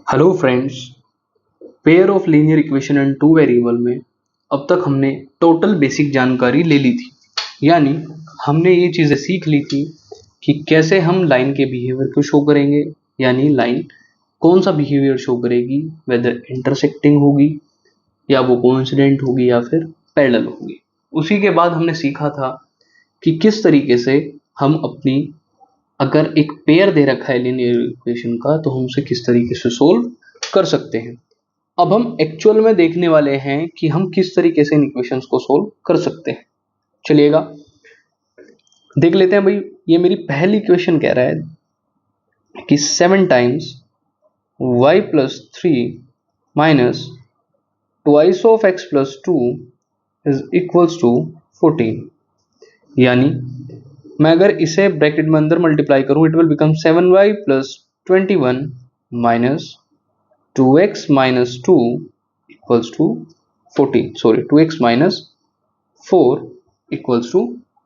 Hello friends, pair of linear equation and two variable में अब तक हमने टोटल बेसिक जानकारी ले ली थी। यानी हमने ये चीज़ें सीख ली थी कि कैसे हम लाइन के बिहेवियर को शो करेंगे, यानी लाइन कौन सा बिहेवियर शो करेगी, वेदर इंटरसेक्टिंग होगी या वो कोइंसिडेंट होगी या फिर पैरेलल होगी। उसी के बाद हमने सीखा था कि किस तरीके से हम अपनी, अगर एक पेयर दे रखा है लीनियर इक्वेशन का, तो हम उसे किस तरीके से सोल्व कर सकते हैं। अब हम एक्चुअल में देखने वाले हैं कि हम किस तरीके से इन इक्वेशंस को सोल्व कर सकते हैं। चलिएगा देख लेते हैं भाई। ये मेरी पहली इक्वेशन कह रहा है कि 7 times y plus 3 minus twice of x plus 2 is equals to 14। यानी मैं अगर इसे ब्रैकेट में अंदर मल्टीप्लाई करूं, it will become 7y plus 21 minus 2x minus 2 equals to 14, sorry 2x minus 4 equals to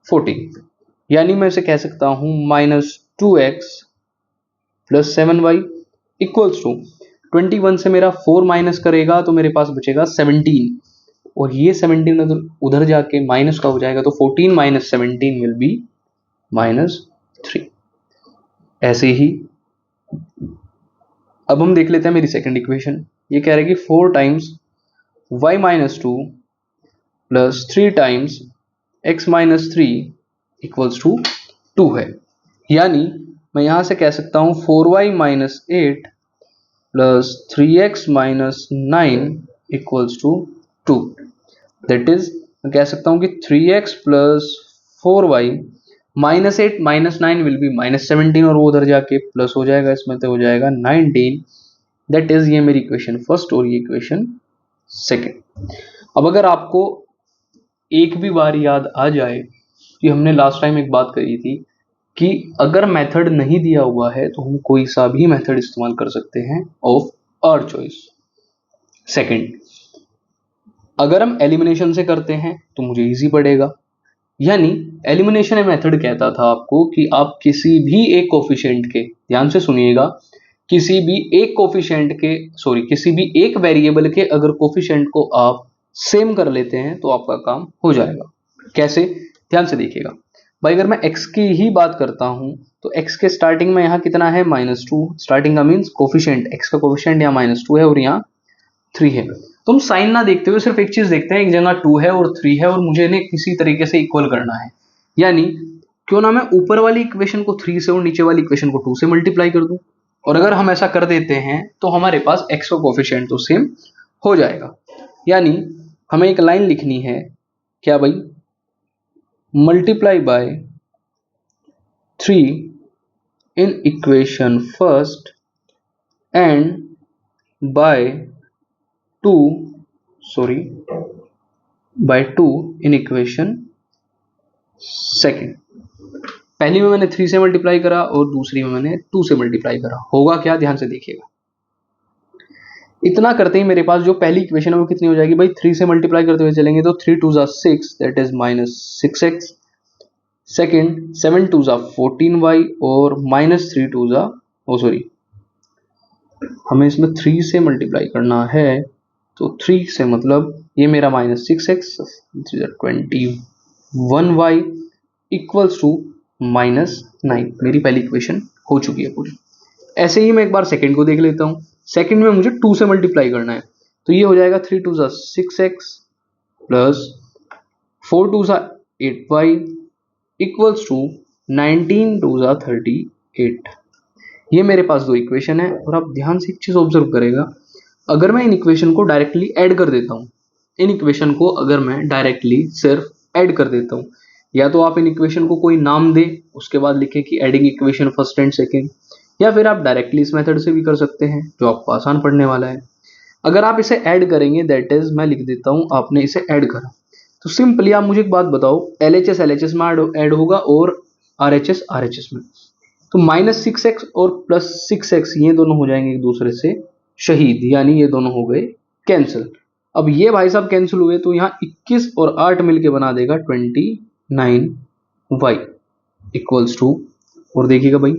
14। यानी मैं इसे कह सकता हूं minus 2x plus 7y equals to 21 से मेरा 4 माइनस करेगा तो मेरे पास बचेगा 17, और ये 17 अगर उधर जाके माइनस का हो जाएगा तो 14 माइनस 17 विल बी माइनस 3। ऐसे ही अब हम देख लेते हैं मेरी सेकंड इक्वेशन। ये कह रहा है कि 4 times y minus 2 plus 3 times x minus 3 equals to 2 है। यानी मैं यहां से कह सकता हूं 4y minus 8 plus 3x minus 9 equals to 2। That is मैं कह सकता हूं कि 3x plus 4y minus 8 minus 9 will be minus 17, और वो उधर जाके प्लस हो जाएगा, इसमें तो हो जाएगा 19। दैट इज ये मेरी इक्वेशन फर्स्ट और ये इक्वेशन सेकेंड। अब अगर आपको एक भी बार याद आ जाए कि हमने लास्ट टाइम एक बात कही थी कि अगर मेथड नहीं दिया हुआ है तो हम कोई सा भी मेथड इस्तेमाल कर सकते हैं ऑफ आवर चॉइस। सेकेंड, अगर हम एलिमिनेशन से करते हैं तो मुझे इजी पड़ेगा। यानी एलिमिनेशन मेथड कहता था आपको कि आप किसी भी एक कोफिशिएंट के, ध्यान से सुनिएगा, किसी भी एक कोफिशिएंट के, सॉरी किसी भी एक वेरिएबल के अगर कोफिशिएंट को आप सेम कर लेते हैं तो आपका काम हो जाएगा। कैसे, ध्यान से देखिएगा भाई। अगर मैं x की ही बात करता हूं तो x के स्टार्टिंग में यहां कितना है, -2। स्टार्टिंग का मीन्स कोफिशिएंट, x का कोफिशिएंट यहाँ -2 है और यहाँ 3 है। तो हम साइन ना देखते हुए सिर्फ एक चीज देखते हैं, एक जगह 2 है और 3 है और मुझे इन्हें किसी तरीके से इक्वल करना है। यानी क्यों ना मैं ऊपर वाली इक्वेशन को 3 से और नीचे वाली इक्वेशन को 2 से मल्टीप्लाई कर दूं। और अगर हम ऐसा कर देते हैं तो हमारे पास x का कोफिशिएंट तो सेम हो जाएगा। यानी हमें एक लाइन लिखनी है, क्या भाई, multiply by 3 in equation first and by 2 in equation second. पहली में मैंने 3 से मल्टीप्लाई करा और दूसरी में मैंने 2 से मल्टीप्लाई करा। होगा क्या, ध्यान से देखिएगा। इतना करते ही मेरे पास जो पहली इक्वेशन है वो कितनी हो जाएगी भाई, 3 से मल्टीप्लाई करते हुए चलेंगे तो 3 2 6, that is minus 6x। Second 7 2 14y और -3 2 सॉरी हमें इसमें 3 से मल्टीप्लाई करना है तो 3 से मतलब ये मेरा -6x 21y इक्वल्स टू -9। मेरी पहली इक्वेशन हो चुकी है पूरी। ऐसे ही मैं एक बार सेकंड को देख लेता हूँ। सेकंड में मुझे 2 से मल्टीप्लाई करना है तो ये हो जाएगा 3 2 6x plus 4 2 8y equals to 19 2 38। ये मेरे पास दो इक्वेशन है। और आप ध्यान से एक चीज ऑब्जर्व करेगा, अगर मैं इन इक्वेशन को डायरेक्टली ऐड कर देता हूँ, इन इक्वेशन को अगर मैं डायरेक्टली सिर्फ ऐड कर देता हूँ, या तो आप इन इक्वेशन को कोई नाम दे उसके बाद लिखे कि adding equation first and second, या फिर आप डायरेक्टली इस मेथड से भी कर सकते हैं जो आपको आसान पड़ने वाला है। अगर आप इसे ऐड करेंगे, दैट इज मैं लिख देता हूँ आपने इसे ऐड करा, तो सिंपली आप मुझे एक बात बताओ, LHS LHS में ऐड होगा और RHS RHS में, तो -6x और +6x ये दोनों हो जाएंगे एक दूसरे से शहीद, यानी ये दोनों हो गए कैंसिल। अब ये भाई साहब कैंसिल हुए तो यहाँ 21 और 8 मिलके बना देगा 29y इक्वल्स टू, और देखिएगा भाई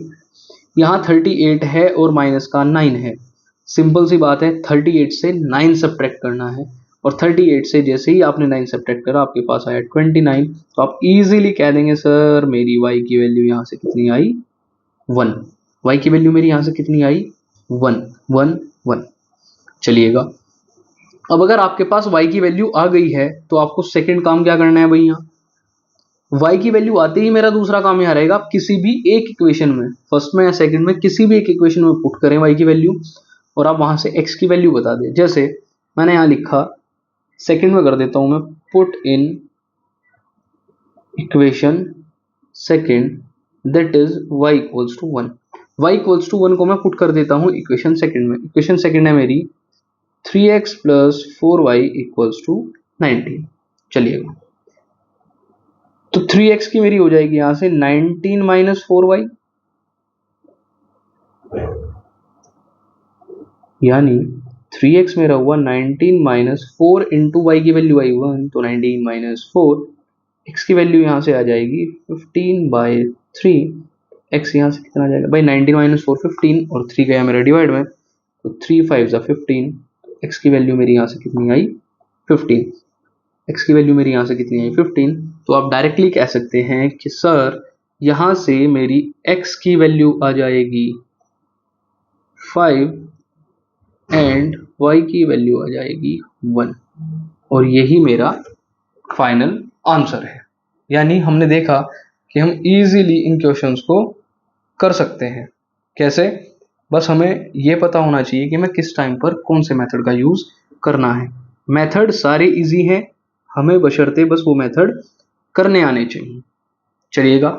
यहाँ 38 है और माइनस का 9 है, सिंपल सी बात है, 38 से 9 सब्ट्रैक्ट करना है और 38 से जैसे ही आपने 9 सब्ट्रैक्ट करा आपके पास आया 29। तो आप इजीली कह देंगे सर मेरी y की वैल्यू यहाँ से कितनी आई 1। y की वैल्यू मेरी यहाँ से कितनी आई 1 1 1। चलिएगा, अब अगर आपके पास y की वैल्यू आ गई है तो आपको सेकंड काम क्या करना है भैया, y की वैल्यू आते ही मेरा दूसरा काम यहाँ रहेगा, आप किसी भी एक इक्वेशन में, फर्स्ट में या सेकंड में, किसी भी एक इक्वेशन में पुट करें y की वैल्यू और आप वहां से x की वैल्यू बता दें। जैसे मैंने यहाँ लिखा, सेकंड में कर देता हूं मैं, put in equation second that is y equals to 1। y equals to 1 को मैं पुट कर देता हूं इक्वेशन सेकंड में। इक्वेशन सेकंड है मेरी 3x plus 4y equals to 19। चलिएगा, तो 3x की मेरी हो जाएगी यहां से 19 माइनस 4y, यानी 3x मेरा हुआ 19 माइनस 4 इंटू वाई की वैल्यू आई 1, तो 19 माइनस 4, x की वैल्यू यहां से आ जाएगी 15/3। x यहां से कितना आ जाएगा भाई, 19 माइनस 4 15 और 3 गया मेरा डिवाइड में, तो 3 5 15। x की वैल्यू मेरी यहां से कितनी आई 15। x की वैल्यू मेरी यहां से कितनी आई 15। तो आप डायरेक्टली कह सकते हैं कि सर यहां से मेरी x की वैल्यू आ जाएगी 5 एंड y की वैल्यू आ जाएगी 1, और यही मेरा फाइनल आंसर है। यानी हमने देखा कि हम इजीली इन क्वेश्चंस को कर सकते हैं। कैसे? बस हमें यह पता होना चाहिए कि मैं किस टाइम पर कौन से मेथड का यूज करना है। मेथड सारे इजी हैं, हमें बशर्ते बस वो मेथड करने आने चाहिए। चलिएगा,